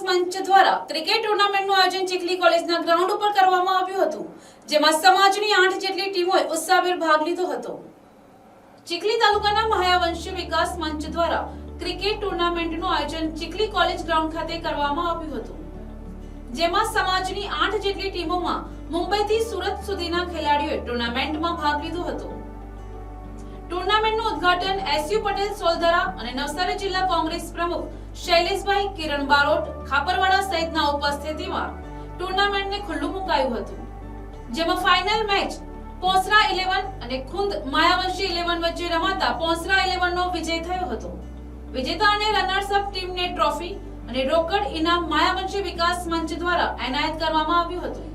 મંચ દ્વારા ક્રિકેટ ટુર્નામેન્ટનું આયોજન ચીખલી કોલેજના ગ્રાઉન્ડ ઉપર કરવામાં આવ્યું હતું, જેમાં સમાજની 8 જેટલી ટીમોએ ઉત્સાહભેર ભાગ લીધો હતો। ચીખલી તાલુકાના મહાયાવંશી વિકાસ મંચ દ્વારા ક્રિકેટ ટુર્નામેન્ટનું આયોજન ચીખલી કોલેજ ગ્રાઉન્ડ ખાતે કરવામાં આવ્યું હતું, જેમાં સમાજની 8 જેટલી ટીમોમાં મુંબઈથી સુરત સુધીના ખેલાડીઓએ ટુર્નામેન્ટમાં ભાગ લીધો હતો। ટુર્નામેન્ટનું ઉદ્ઘાટન એસયુ પટેલ સોલધરા અને નવસારી જિલ્લા કોંગ્રેસ પ્રમુખ શૈલેષભાઈ કિરણ બારોટ ખાપરવાડા સહિતના ઉપસ્થિતિમાં ટુર્નામેન્ટને ખુલ્લું મુકાયું હતું, જેમાં ફાઇનલ મેચ પોસરા 11 અને ખુંદ માયાવંશી 11 વચ્ચે રમાતા પોસરા 11 નો વિજય થયો હતો। વિજેતા અને રનર્સ અપ ટીમને ટ્રોફી અને રોકડ ઇનામ માયાવંશી વિકાસ મંચ દ્વારા એનાયત કરવામાં આવ્યું હતું।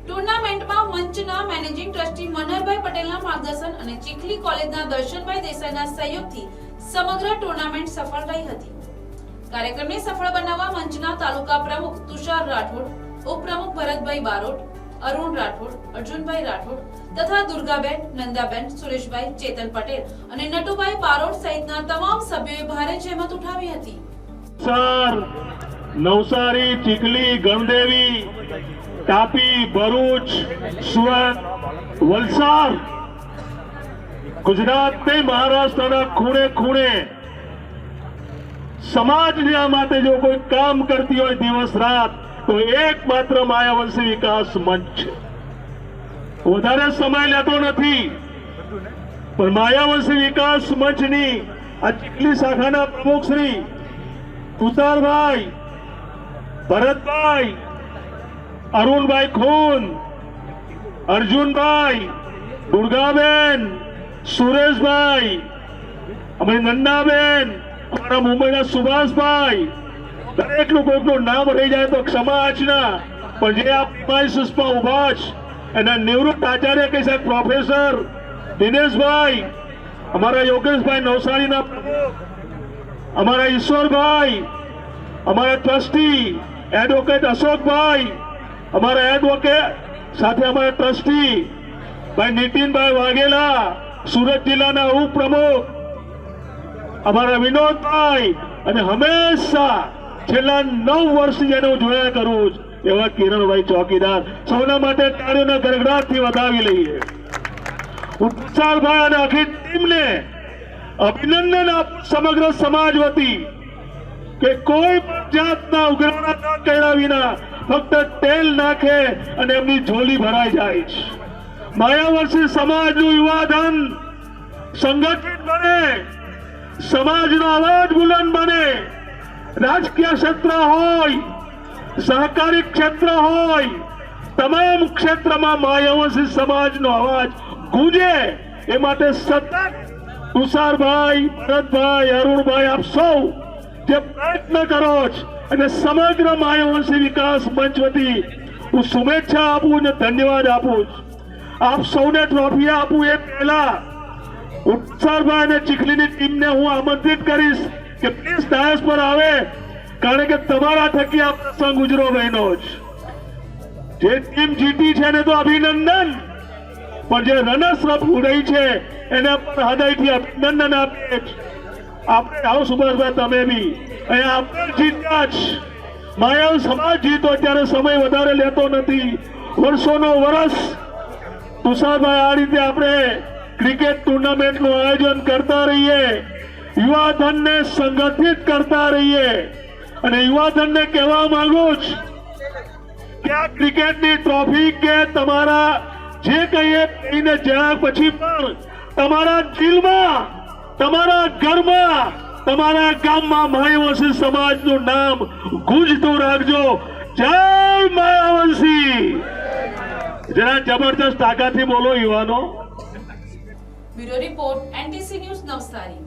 ટુર્નામેન્ટમાં મંચના મેનેજિંગ ટ્રસ્ટી મનહરભાઈ પટેલના માર્ગદર્શન અને ચીખલી કોલેજના દર્શનભાઈ દેસાઈના સહયોગથી સમગ્ર ટુર્નામેન્ટ સફળ રહી હતી। કાર્યક્રમને સફળ બનાવવા મંચના તાલુકા પ્રમુખ તુષાર રાઠોડ, ઉપપ્રમુખ ભરતભાઈ બારોટ, અરુણ રાઠોડ, અર્જુનભાઈ રાઠોડ તથા દુર્ગાબેન, નંદાબેન, સુરેશભાઈ, ચેતન પટેલ અને નટુભાઈ બારોટ સહિતના તમામ સભ્યોએ ભારે જહેમત ઉઠાવી હતી। નવસારી, ચીખલી, ગણદેવી, તાપી, ભરૂચ, સુરત, વલસાડ, ગુજરાત ને મહારાષ્ટ્રના ખૂણે ખૂણે સમાજના માટે જો કોઈ કામ કરતી હોય દિવસ રાત તો એકમાત્ર માયાવંશી વિકાસ મંચ છે। વધારે સમય લેતો નથી, પણ માયાવંશી વિકાસ મંચની આ ચીખલી શાખાના પ્રમુખ શ્રી તુષારભાઈ, ભરતભાઈ, અરુણભાઈ ખૂન, અર્જુનભાઈ, દુર્ગાબેન, સુરેશભાઈ, અમારી નંદાબેન, અમારા મુંબઈના સુભાષભાઈ, દરેકનું કોઈકનું નામ રહી જાય તો ક્ષમાચના, પણ જે આ પ્રિમાઇસીસમાં ઉભા છે એના નિવૃત્ત આચાર્ય કહી શકે પ્રોફેસર દિનેશભાઈ, અમારા યોગેશભાઈ નવસારીના પ્રમુખ, અમારા ઈશ્વરભાઈ, અમારા ટ્રસ્ટી એડવોકેટ અશોકભાઈ, અમારા એડવોકેટ સાથે અમારા ટ્રસ્ટી ભાઈ નીતિનભાઈ વાઘેલા, સુરત જિલ્લાના ઉપપ્રમુખ અમારા વિનોદભાઈ, અને હંમેશા છેલ્લા 9 વર્ષથી જેને હું જોયા કરું છું એવા કિરણભાઈ ચોકીદાર, સૌના માટે તાળીઓના ગડગડાટથી વધાવી લઈએ। હું તુષારભાઈ અને આખી ટીમને અભિનંદન આપું સમગ્ર સમાજ વતી કે કોઈ પણ જાતના ઉઘરાણા ન કર્યા વિના ફક્ત તેલ નાખે અને એમની ઝોલી ભરાઈ જાય છે। માયાવંશી સમાજનું યુવાધન સંગઠિત બને, સમાજનો અવાજ બુલંદ બને, રાજકીય ક્ષેત્ર હોય, સહકારી ક્ષેત્ર હોય, તમામ ક્ષેત્રમાં માયાવંશી સમાજનો અવાજ ગૂંજે એ માટે સતત તુષારભાઈ, ભરતભાઈ, અરુણભાઈ આપ સૌ જે પ્રયત્ન કરો છો અને સમગ્ર માયાવંશી વિકાસ મંચ વતી હું શુભેચ્છા આપું અને ધન્યવાદ આપું છું। આપ સૌને ટ્રોફી આપું એ પહેલા તુષારભાઈ અને ચીખલીની ટીમને હું આમંત્રિત કરીશ કે પ્લીઝ ડાયસ પર આવે, કારણ કે તમારા થકી આ પ્રસંગ ઉજરો બન્યો છે। જે ટીમ જીતી છે એને તો અભિનંદન, પણ જે રનર્સ અપ ઉડાઈ છે એને પણ હૃદયથી અભિનંદન આપીએ છીએ। આપણે આવો સુભાષભાઈ, તમે બી અહીંયા આપણે જીત્યા જ, માયાવ સમાજ જીતો ત્યારે સમય વધારે લેતો નથી, વર્ષોનો વર્ષ તુષારભાઈ આ રીતે આપણે ક્રિકેટ ટુર્નામેન્ટનું આયોજન કરતા રહીએ, યુવાધનને સંગઠિત કરતા રહીએ, અને યુવાધનને કહેવા માંગુ છું કે આ ક્રિકેટની ટ્રોફી કે તમારા જે કહીએ કહીને જ્યાં પછી પણ તમારા દિલમાં, તમારા ઘરમાં, તમારા ગામમાં માયાવંશી સમાજનું નામ ગુંજતું રાખજો। જય માયાવંશી! જરા જબરજસ્ત તાકાતથી બોલો યુવાનો। Bureau report, NTC news, Navsari.